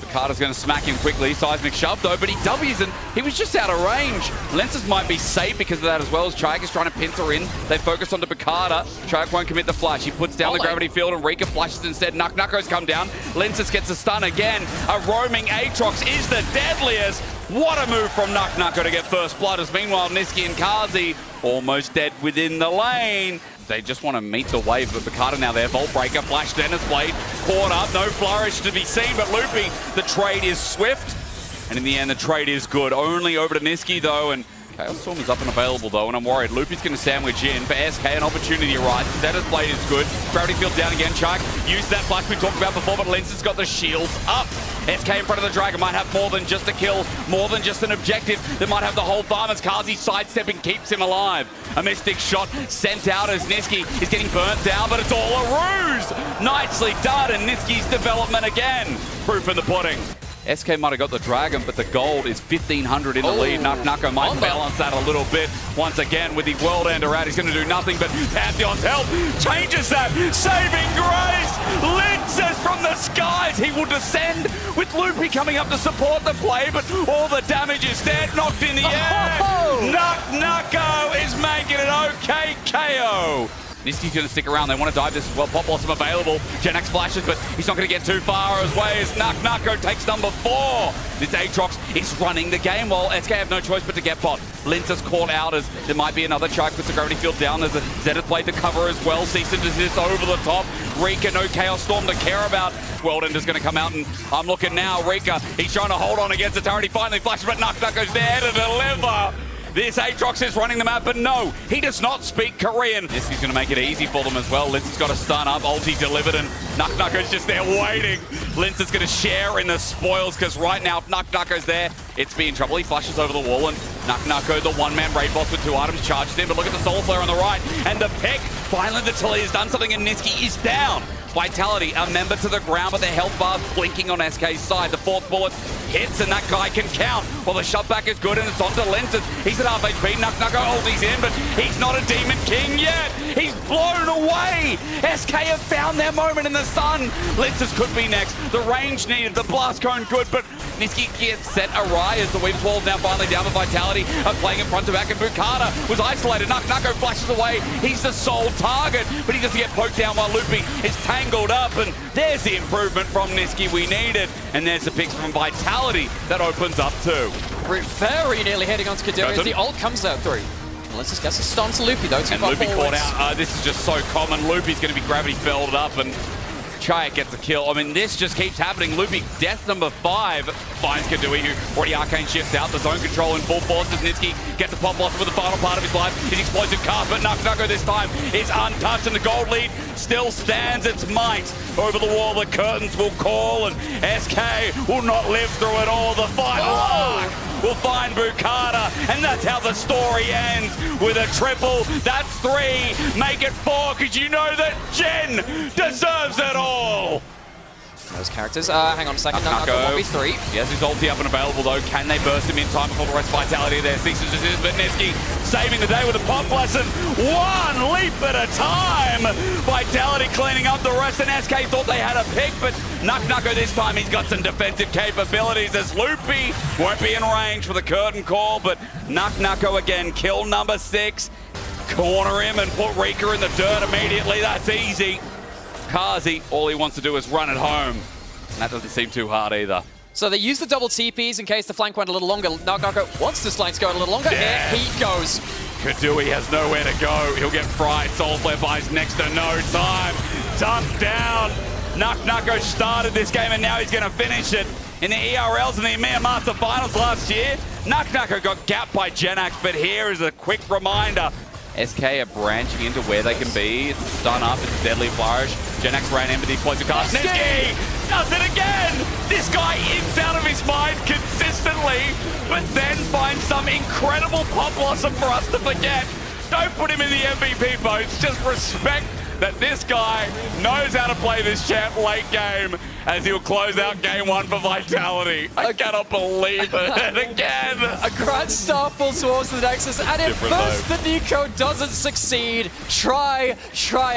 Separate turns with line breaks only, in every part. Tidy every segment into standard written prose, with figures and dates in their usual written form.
Carter's going to smack him quickly. Seismic shove though, but he W's and he was just out of range. Lenses might be safe because of that as well, as Triac is trying to pincer in. They focus onto Bukata. Triac won't commit the flash. He puts down the gravity field and Rika flashes instead. Nucko's come down. Lenses gets a stun again. A roaming Aatrox is the deadliest. What a move from Nucko to get first blood, as meanwhile Nisqy and Kazi almost dead within the lane. They just want to meet the wave, but Bukata now there. Volt Breaker, Flash Dennis Blade, caught up, no flourish to be seen, but Loopy, the trade is swift, and in the end the trade is good. Only over to Nisqy though, and Chaos Storm is up and available though, and I'm worried. Loopy's going to sandwich in. For SK, an opportunity arises. Dennis Blade is good. Gravity field down again. Chuck used that flash we talked about before, but Lens has got the shields up. SK in front of the Dragon might have more than just a kill, more than just an objective. They might have the whole farm as Kazi sidestepping keeps him alive. A Mystic shot sent out as Nisqy is getting burnt down, but it's all a ruse. Nicely done, and Nisqy's development again. Proof in the pudding. SK might have got the Dragon, but the gold is 1,500 in the lead. Nucko might balance that a little bit. Once again, with the World Ender out, he's going to do nothing, but Pantheon's help changes that. Saving grace! Linces from the skies! He will descend with Loopy coming up to support the play, but all the damage is dead, knocked in the air. Nucko is making it okay KO. Nisqy's going to stick around. They want to dive this as well. Pop Blossom available. Genex flashes, but he's not going to get too far as way as Nucko takes number 4. This Aatrox is running the game while SK have no choice but to get bot. Lince caught out as there might be another Chuck with the gravity field down. There's a Zed played the cover as well. Cease and desist over the top. Rika, no Chaos Storm to care about. World Ender's going to come out, and I'm looking now. Rika, he's trying to hold on against the turret. He finally flashes, but Nucko's there to deliver. This Aatrox is running the map, but no, he does not speak Korean. Nisqy's going to make it easy for them as well. Lince's got a stun up, ulti delivered, and Nucko's just there waiting. Lince is going to share in the spoils, because right now, if Nucko's there, it's be in trouble. He flashes over the wall, and Nucko, the one-man raid boss with 2 items, charges in, but look at the Soul Flare on the right, and the pick. Finally, the Tilly has done something, and Nisqy is down. Vitality, a member to the ground, but the health bar's blinking on SK's side. The 4th bullet hits, and that guy can count. Well, the shot back is good, and it's onto Lenses. He's at half HP. Nucko ulti's in, but he's not a Demon King yet. He's blown away. SK have found their moment in the sun. Lenses could be next. The range needed, the blast cone good, but Nisqy gets set awry as the Weaver's Wall is now finally down with Vitality. Playing in front to back, and Bukata was isolated. Nucko flashes away. He's the sole target, but he doesn't get poked down while Loopy is tangled up, and there's the improvement from Nisqy we needed, and there's the picks from Vitality that opens up too.
Very nearly heading on to Kadiri as the ult comes out through. Let's just get a stun to Loopy though.
And Loopy caught out. This is just so common. Loopy's going to be gravity felled up, and Triac gets a kill. I mean, this just keeps happening. Loopy, death number 5, finds Kadui, who already arcane shifts out. The zone control in full force as Nisqy gets the pop blossom with the final part of his life. His explosive cast, but Nucko this time is untouched, and the gold lead still stands its might. Over the wall, the curtains will call, and SK will not live through it all. The final arc will find Bukata, and that's how the story ends, with a triple. That's 3, make it 4, because you know that Jen deserves it all.
Those characters, hang on a second, Nucko 1v3.
He has his ulti up and available though. Can they burst him in time before the rest of Vitality there? Ceases to desist, but Nisqy saving the day with a pop lesson. 1 leap at a time. Vitality cleaning up the rest, and SK thought they had a pick, but Nucko this time, he's got some defensive capabilities as Loopy won't be in range for the curtain call, but Nucko again, kill number 6. Corner him and put Rika in the dirt immediately. That's easy. Kazi, all he wants to do is run it home. And that doesn't seem too hard either.
So they use the double TPs in case the flank went a little longer. Nucko wants this flank to go a little longer.
Yeah.
Here he goes.
Kadui has nowhere to go. He'll get fried. Soul Flare buys next to no time. Dumped down. Nucko started this game, and now he's going to finish it. In the ERLs and the EMEA Master Finals last year, Nucko got gapped by Genax, but here is a quick reminder. SK are branching into where they can be. It's a stun up, it's a deadly flourish. Genax ran in with the explosive cast. Nisqy does it again! This guy is out of his mind consistently, but then finds some incredible pop blossom for us to forget. Don't put him in the MVP votes, just respect that this guy knows how to play this champ late game as he'll close out game one for Vitality. I cannot believe it again.
A Grand Star full towards the Nexus, and if first the Nico doesn't succeed, try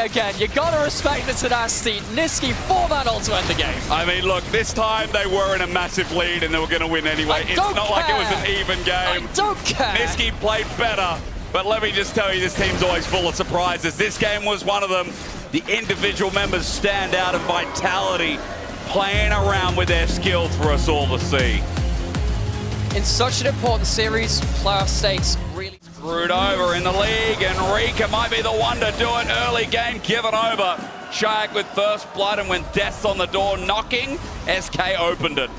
again. You gotta respect the tenacity. Niski, 4-man ult to end the game.
I mean, look, this time they were in a massive lead and they were going to win anyway. It's not like it was an even game.
I don't care.
Niski played better, but let me just tell you, this team's always full of surprises. This game was one of them. The individual members stand out of Vitality, playing around with their skills for us all to see.
In such an important series, playoff stakes really
Screwed over in the league, and Rika might be the one to do it. Early game given over. Shayak with first blood, and when death's on the door knocking, SK opened it.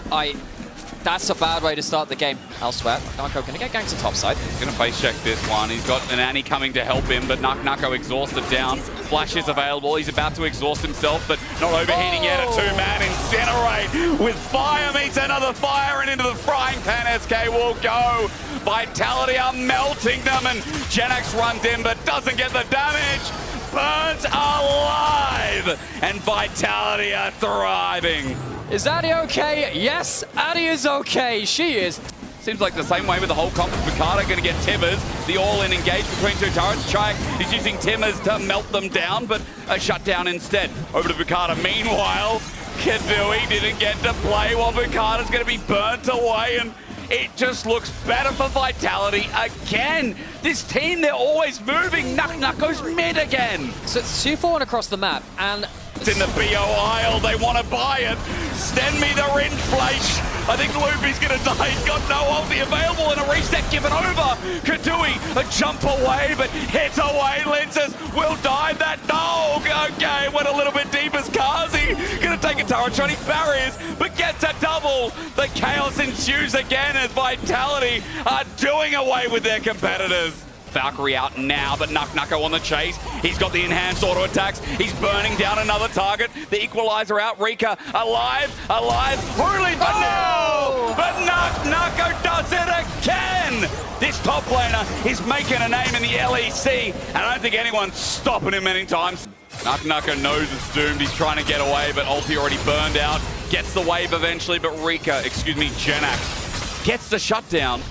That's a bad way to start the game. Elsewhere, Nako gonna get ganked to top side.
He's gonna face check this one. He's got an Annie coming to help him, but Nako exhausted down. Flash is available. He's about to exhaust himself, but not overheating yet. A two-man incinerate with fire meets another fire, and into the frying pan SK will go. Vitality are melting them, and Genax runs in, but doesn't get the damage. Burnt alive, and Vitality are thriving.
Is Addy okay? Yes, Addy is okay. She is.
Seems like the same way with the whole comp. Picard going to get Timmers. The all-in engage between two turrets. Chayak is using Timmers to melt them down, but a shutdown instead. Over to Picard. Meanwhile, Kadui didn't get to play while Picard is going to be burnt away, and it just looks better for Vitality again. This team, they're always moving. Nuck goes mid again.
So it's 2-4-1 across the map, and
it's in the BO aisle. They want to buy it. Send me the Rin Flash. I think Loopy's going to die. He's got no ulti available, and a reset given over. Kadui, a jump away, but hit away. Lenses will die. That dog. Okay, went a little bit deep as Kazi. Going to take a turret shot. He barriers, but gets a double. The chaos ensues again as Vitality are doing away with their competitors. Valkyrie out now, but Nako on the chase. He's got the enhanced auto attacks. He's burning down another target. The equalizer out. Rika alive. Hurley, but no! But Nako does it again! This top laner is making a name in the LEC, and I don't think anyone's stopping him many times. Nako knows it's doomed. He's trying to get away, but ulti already burned out. Gets the wave eventually, but Genax gets the shutdown.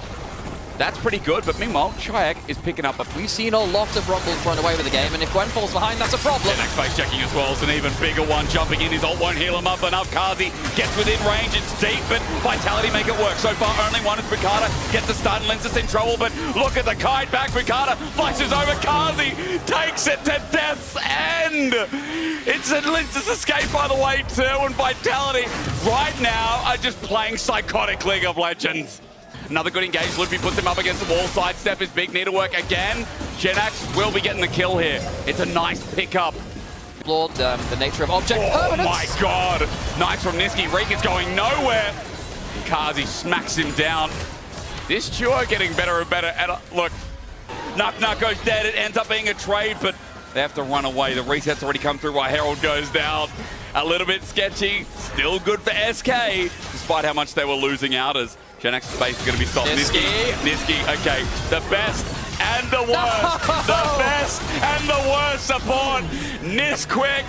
That's pretty good, but meanwhile, Chayak is picking up
we've seen a lot of Rumbles run away with the game, and if Gwen falls behind, that's a problem.
Genax face checking as well. It's an even bigger one jumping in. His ult won't heal him up enough. Kazi gets within range. It's deep, but Vitality make it work. So far, only one is Bukata. Gets the stun. Lenses in trouble, but look at the kite back. Bukata flashes over. Kazi takes it to death's end. It's a Lenses escape, by the way, too, and Vitality right now are just playing psychotic League of Legends. Another good engage. Loopy puts him up against the wall. Sidestep is big. Need to work again. Genax will be getting the kill here. It's a nice pickup.
Lord, the nature of object permanence.
Oh my god. Nice from Niski. Reek is going nowhere. Kazi smacks him down. This duo getting better and better. And look, Nuck goes dead. It ends up being a trade, but they have to run away. The reset's already come through while Herald goes down. A little bit sketchy. Still good for SK, despite how much they were losing out as Genax's base is going to be stopped. Niski, okay. The best and the worst. The best and the worst support. Nisquick,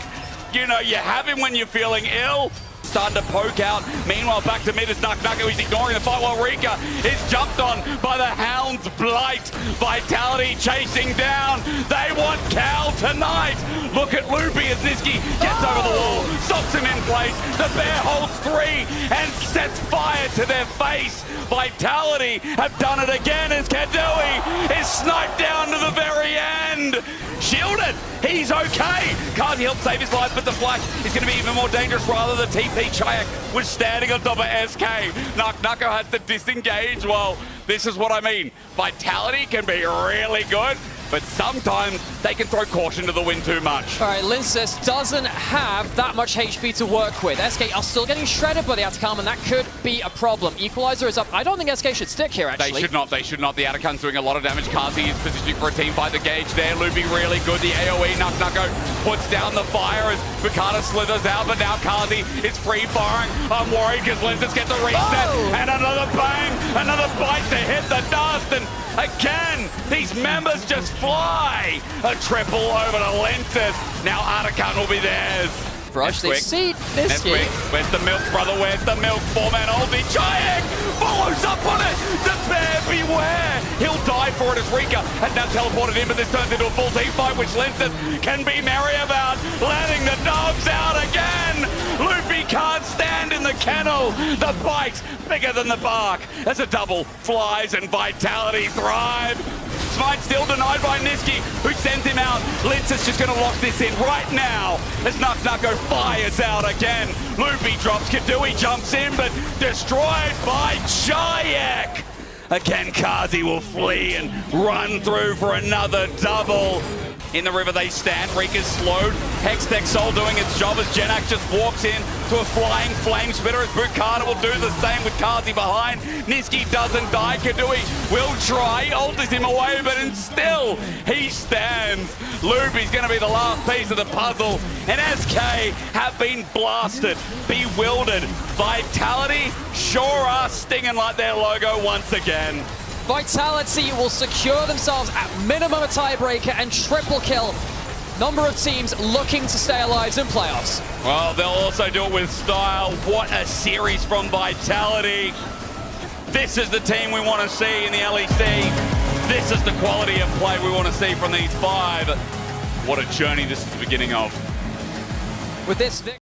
you know, you have him when you're feeling ill. Starting to poke out. Meanwhile, back to mid is Nako. He's ignoring the fight while Rika is jumped on by the Hound's Blight. Vitality chasing down. They want Cal tonight. Look at Loopy as Niski gets over the wall, stops him in place. The bear holds 3 and sets fire to their face. Vitality have done it again as Kadui is sniped down to the very end. Shielded. He's okay. Kazi helped save his life, but the flash is going to be even more dangerous rather than TP. Chayak was standing on top of SK. Nako has to disengage. Well, this is what I mean. Vitality can be really good, but sometimes they can throw caution to the wind too much.
All right, Linces doesn't have that much HP to work with. SK are still getting shredded by the Atacama, and that could be a problem. Equalizer is up. I don't think SK should stick here, actually.
They should not. The Atacan's doing a lot of damage. Kazi is positioning for a team fight. The gauge there. Loopy really good. The AoE. Nako puts down the fire as Bukata slithers out, but now Kazi is free firing. I'm worried because Linces gets the reset. And another bang, another bite to hit the dust, and again, these members just fly. A triple over to Lenses. Now Artican will be theirs.
Brush, they see Niski.
Where's the milk, brother? Where's the milk? Four-man ulti. Chayek follows up on it. The bear beware. He'll die for it as Rika has now teleported in, but this turns into a full team fight, which Lenses can be merry about. Letting the dogs out again. Loopy can't stand in the kennel. The bite's bigger than the bark. As a double flies and Vitality thrive. Smite still denied by Niski, who sends him out. Lince's just going to lock this in right now as Nuko fires out again. Loopy drops, Kadui jumps in, but destroyed by Chayek. Again, Kazi will flee and run through for another double. In the river they stand, Rika's slowed. Hextech Soul doing its job as Genak just walks in to a flying flame spitter as Bukata will do the same with Kazi behind. Niski doesn't die, Kadui will try, ultis him away, but still he stands. Loopy's going to be the last piece of the puzzle, and SK have been blasted, bewildered. Vitality sure are stinging like their logo once again.
Vitality will secure themselves at minimum a tiebreaker and triple kill. Number of teams looking to stay alive in playoffs.
Well, they'll also do it with style. What a series from Vitality. This is the team we want to see in the LEC. This is the quality of play we want to see from these five. What a journey this is the beginning of.
With this